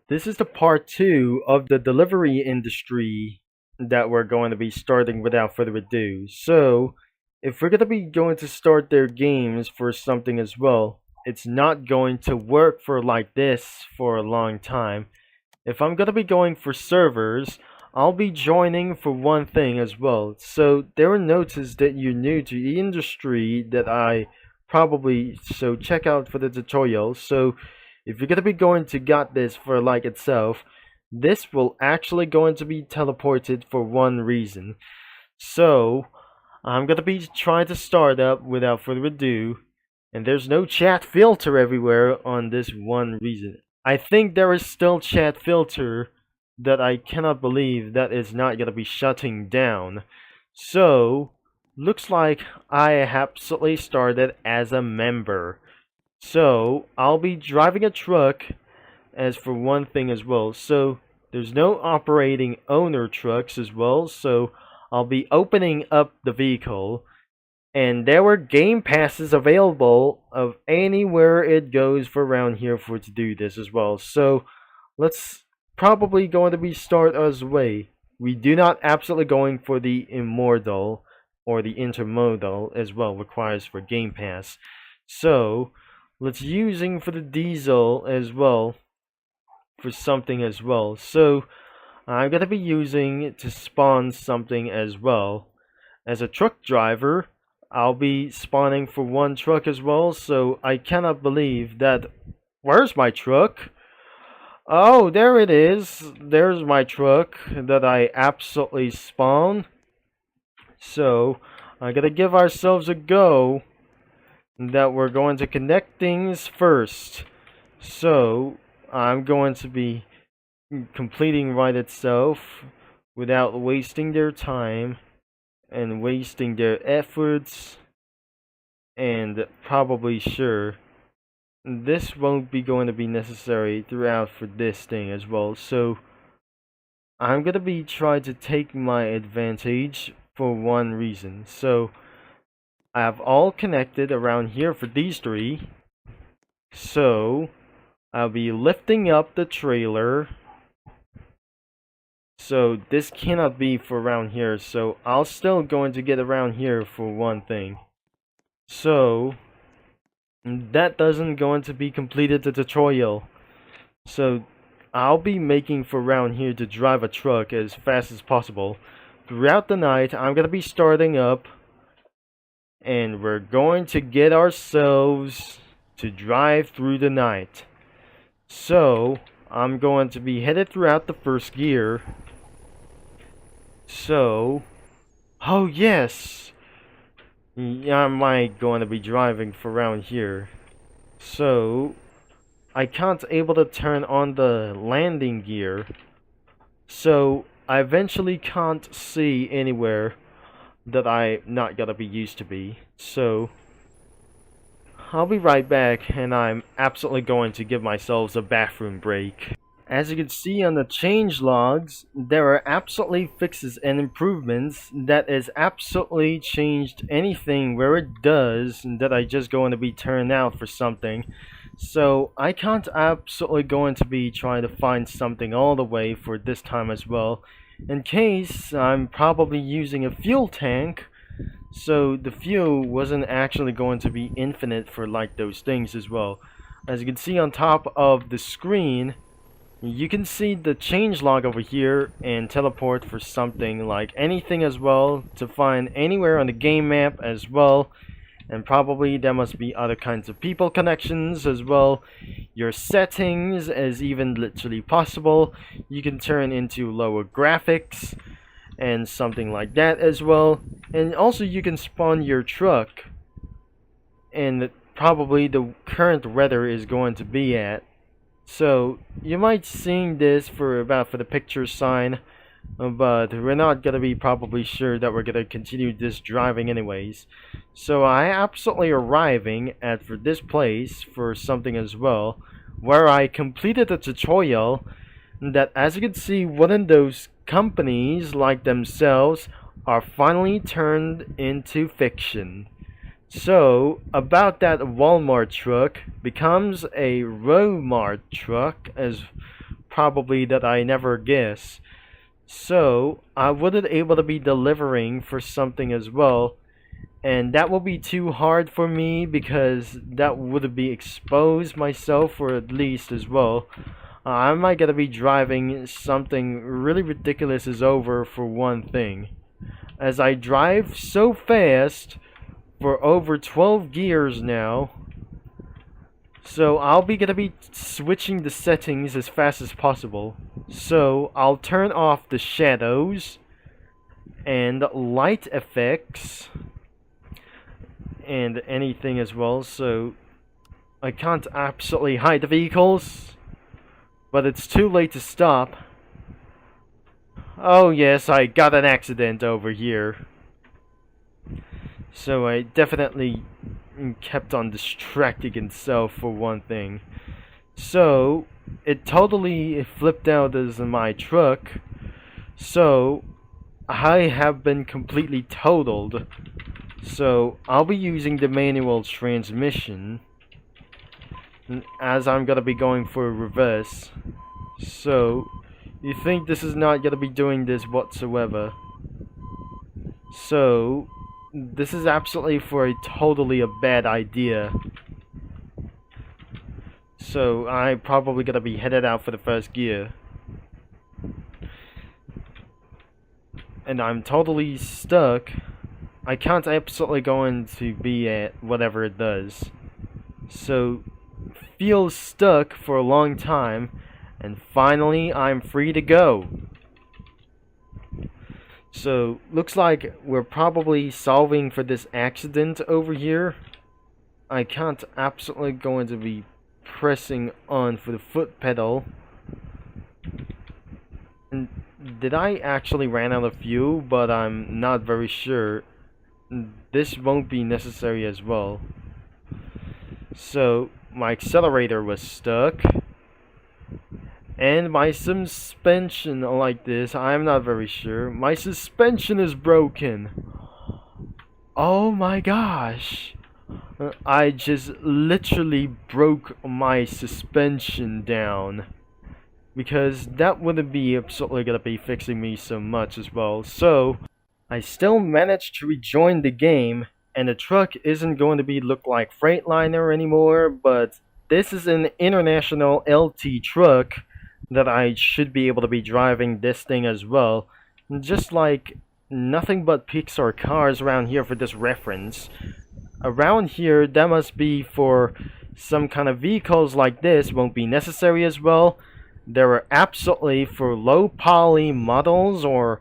This is the part 2 of the delivery industry that we're going to be starting without further ado. So, if we're going to be going to start their games for something as well, it's not going to work for like this for a long time. If I'm going to be going for servers, I'll be joining for one thing as well. So, there are notices that you're new to the industry that I probably so check out for the tutorial. So, if you're gonna be going to got this for like itself, this will actually going to be teleported for one reason. So I'm gonna be trying to start up without further ado, and there's no chat filter everywhere on this one reason. I think there is still chat filter that I cannot believe that is not gonna be shutting down. So looks like I absolutely started as a member. So I'll be driving a truck as for one thing as well. So there's no operating owner trucks as well. So I'll be opening up the vehicle, and there were game passes available of anywhere it goes for around here for to do this as well. So let's probably going to be start us way. We do not absolutely going for the immortal or the intermodal as well requires for game pass. So let's using for the diesel as well for something as well. So I'm gonna be using it to spawn something as well. As a truck driver, I'll be spawning for one truck as well. So I cannot believe that. Where's my truck? Oh, there it is. There's my truck that I absolutely spawn. So I gotta give ourselves a go that we're going to connect things first. So I'm going to be completing right itself without wasting their time and wasting their efforts, and probably sure this won't be going to be necessary throughout for this thing as well. So I'm gonna be trying to take my advantage for one reason. So I have all connected around here for these three. So I'll be lifting up the trailer. So this cannot be for around here. So I'll still going to get around here for one thing. So that doesn't going to be completed the tutorial. So I'll be making for around here to drive a truck as fast as possible. Throughout the night, I'm gonna be starting up, and we're going to get ourselves to drive through the night. So I'm going to be headed throughout the first gear. So, oh yes, am I going to be driving for around here? So I can't able to turn on the landing gear. So I eventually can't see anywhere that I'm not gonna be used to be. So I'll be right back, and I'm absolutely going to give myself a bathroom break. As you can see on the change logs, there are absolutely fixes and improvements that is absolutely changed anything where it does that I just going to be turned out for something. So I can't absolutely going to be trying to find something all the way for this time as well, in case I'm probably using a fuel tank. So the fuel wasn't actually going to be infinite for like those things as well. As you can see on top of the screen, you can see the change log over here and teleport for something like anything as well to find anywhere on the game map as well. And probably there must be other kinds of people connections as well. Your settings as even literally possible. You can turn into lower graphics and something like that as well. And also you can spawn your truck, and probably the current weather is going to be at. So you might seeing this for about for the picture sign, but we're not gonna be probably sure that we're gonna continue this driving anyways. So I absolutely arriving at for this place for something as well, where I completed the tutorial that, as you can see, one of those companies like themselves are finally turned into fiction. So, about that Walmart truck becomes a Walmart truck as probably that I never guess. So I wouldn't able to be delivering for something as well, and that will be too hard for me because that would be expose myself, or at least as well. I might gotta be driving something really ridiculous is over for one thing, as I drive so fast for over 12 gears now. So I'll be gonna be switching the settings as fast as possible. So I'll turn off the shadows and light effects and anything as well. So I can't absolutely hide the vehicles, but it's too late to stop. Oh yes, I got an accident over here. So I definitely kept on distracting itself for one thing. So it totally flipped out as my truck. So I have been completely totaled. So I'll be using the manual transmission as I'm gonna be going for reverse. So you think this is not gonna be doing this whatsoever. So this is absolutely for a totally a bad idea. So I'm probably gonna be headed out for the first gear. And I'm totally stuck. I can't absolutely going to be at whatever it does. So feel stuck for a long time, and finally I'm free to go. So looks like we're probably solving for this accident over here. I can't absolutely going to be pressing on for the foot pedal. And did I actually ran out of fuel? But I'm not very sure. This won't be necessary as well. So my accelerator was stuck, and my suspension like this, I'm not very sure. My suspension is broken. Oh my gosh. I just literally broke my suspension down, because that wouldn't be absolutely gonna be fixing me so much as well. So I still managed to rejoin the game, and the truck isn't going to be look like Freightliner anymore, but this is an international LT truck that I should be able to be driving this thing as well. Just like nothing but Pixar cars around here for this reference. Around here, that must be for some kind of vehicles like this won't be necessary as well. There are absolutely for low poly models, or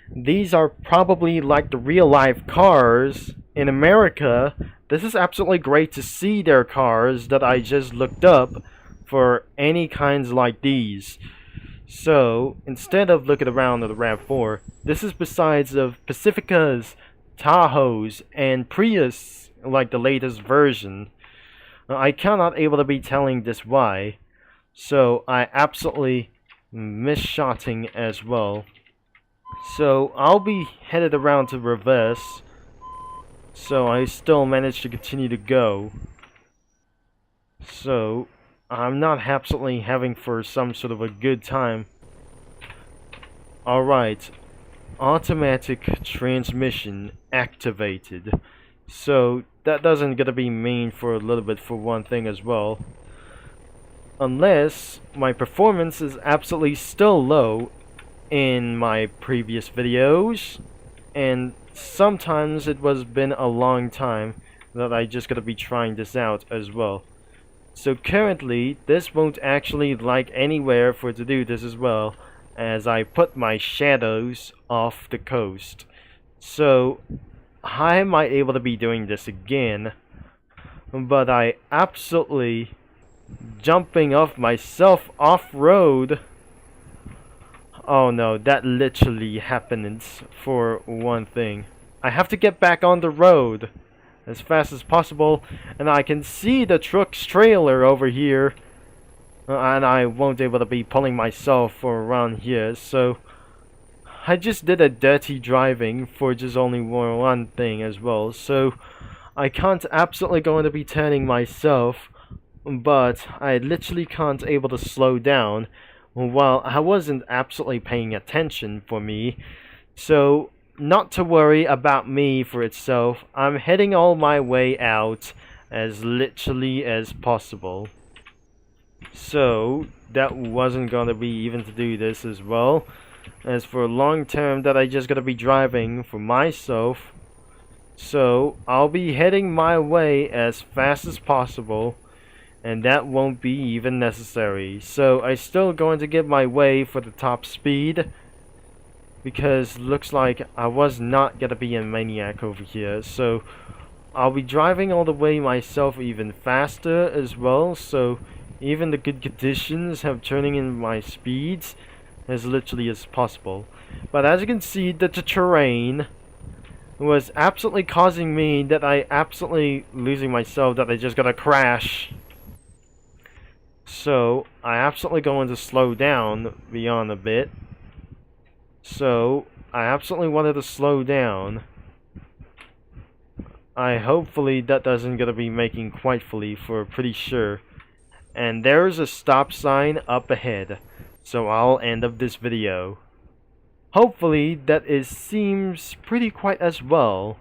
these are probably like the real life cars in America. This is absolutely great to see their cars that I just looked up for any kinds like these. So instead of looking around at the RAV4, this is besides of Pacificas, Tahoes, and Prius, like the latest version. I cannot able to be telling this why, so I absolutely misshotting as well. So I'll be headed around to reverse, so I still managed to continue to go. So I'm not absolutely having for some sort of a good time. Alright, automatic transmission activated. So that doesn't gonna be mean for a little bit for one thing as well. Unless my performance is absolutely still low in my previous videos, and sometimes it was been a long time that I just gotta be trying this out as well. So currently this won't actually like anywhere for it to do this as well, as I put my shadows off the coast. So how am I able to be doing this again? But I absolutely jumping off myself off-road. Oh no, that literally happens for one thing. I have to get back on the road as fast as possible, and I can see the truck's trailer over here, and I won't be able to be pulling myself around here. So I just did a dirty driving for just only one thing as well. So I can't absolutely going to be turning myself, but I literally can't able to slow down. Well, I wasn't absolutely paying attention for me, so not to worry about me for itself. I'm heading all my way out as literally as possible. So that wasn't gonna be even to do this as well. As for long term, that I just gotta be driving for myself. So I'll be heading my way as fast as possible, and that won't be even necessary. So I still going to get my way for the top speed, because looks like I was not gonna be a maniac over here. So I'll be driving all the way myself even faster as well. So even the good conditions have turning in my speeds as literally as possible. But as you can see, that the terrain was absolutely causing me that I absolutely losing myself, that I just gotta crash. So I absolutely going to slow down beyond a bit. So I absolutely wanted to slow down. I hopefully that doesn't gonna be making quite fully for pretty sure. And there's a stop sign up ahead. So I'll end up this video. Hopefully that is seems pretty quiet as well.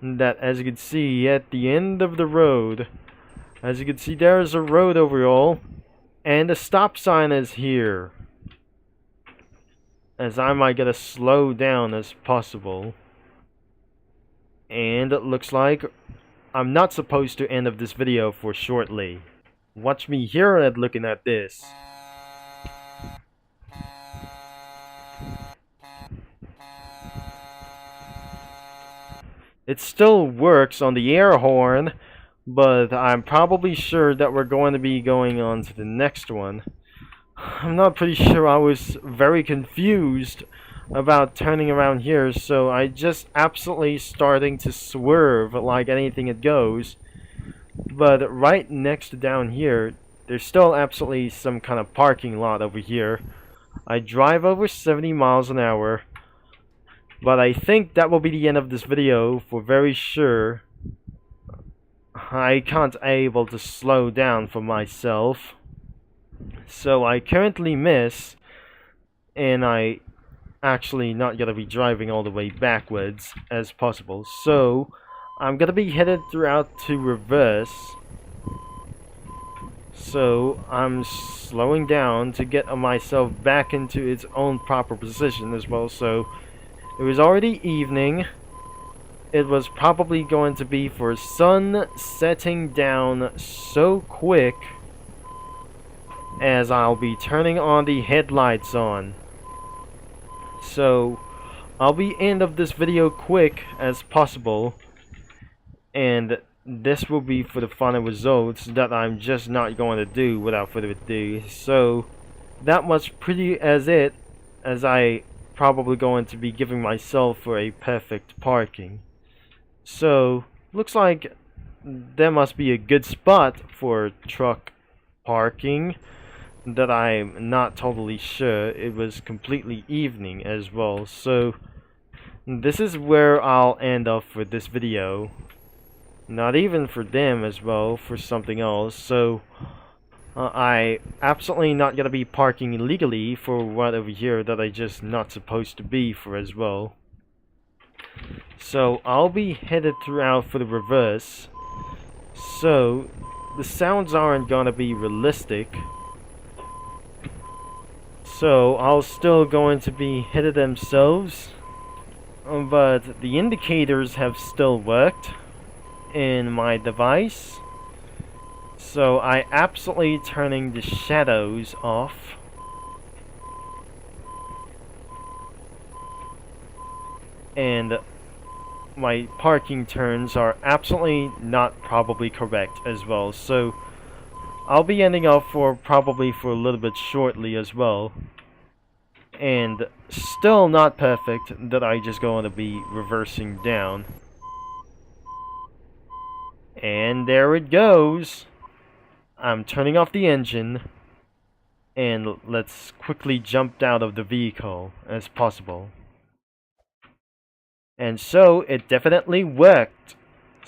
That as you can see at the end of the road, as you can see there's a road overall, and the stop sign is here. As I might get as slow down as possible. And it looks like I'm not supposed to end up this video for shortly. Watch me here at looking at this. It still works on the air horn, but I'm probably sure that we're going to be going on to the next one. I'm not pretty sure. I was very confused about turning around here, so I just absolutely starting to swerve like anything it goes. But right next down here, there's still absolutely some kind of parking lot over here. I drive over 70 miles an hour, but I think that will be the end of this video for very sure. I can't able to slow down for myself. So I currently miss, and I actually not gonna be driving all the way backwards as possible. So I'm gonna be headed throughout to reverse. So I'm slowing down to get myself back into its own proper position as well. So it was already evening. It was probably going to be for sun setting down so quick, as I'll be turning on the headlights on. So I'll be end of this video quick as possible, and this will be for the final results that I'm just not going to do without further ado. So that was pretty as it, as I probably going to be giving myself for a perfect parking. So looks like there must be a good spot for truck parking, that I'm not totally sure. It was completely evening as well. So this is where I'll end up for this video. Not even for them as well, for something else. So I absolutely not gonna be parking illegally for what over here that I just not supposed to be for as well. So I'll be headed throughout for the reverse. So the sounds aren't gonna be realistic. So I'll still going to be headed themselves. But the indicators have still worked in my device. So I absolutely turning the shadows off. And my parking turns are absolutely not probably correct as well. So I'll be ending up for probably for a little bit shortly as well. And still not perfect, that I just going to be reversing down. And there it goes. I'm turning off the engine. And let's quickly jump out of the vehicle as possible. And so it definitely worked.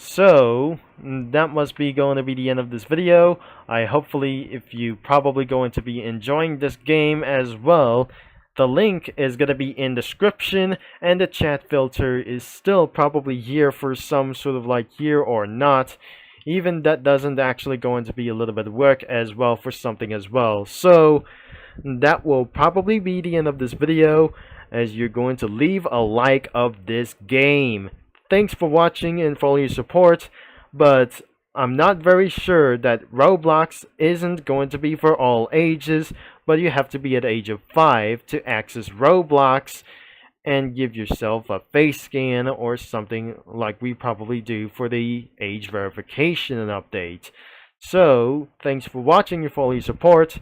So that must be going to be the end of this video. Hopefully, if you probably going to be enjoying this game as well, the link is going to be in description, and the chat filter is still probably here for some sort of like here or not. Even that doesn't actually going to be a little bit of work as well for something as well. So that will probably be the end of this video, as you're going to leave a like of this game. Thanks for watching and for all your support, but I'm not very sure that Roblox isn't going to be for all ages, but you have to be at the age of 5 to access Roblox and give yourself a face scan or something like we probably do for the age verification and update. So, thanks for watching and for all your support,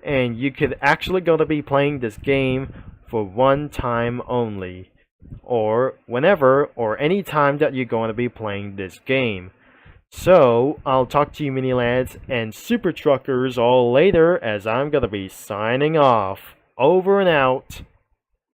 and you could actually going to be playing this game for one time only, or whenever or any time that you're going to be playing this game. So, I'll talk to you mini lads and super truckers all later, as I'm going to be signing off. Over and out.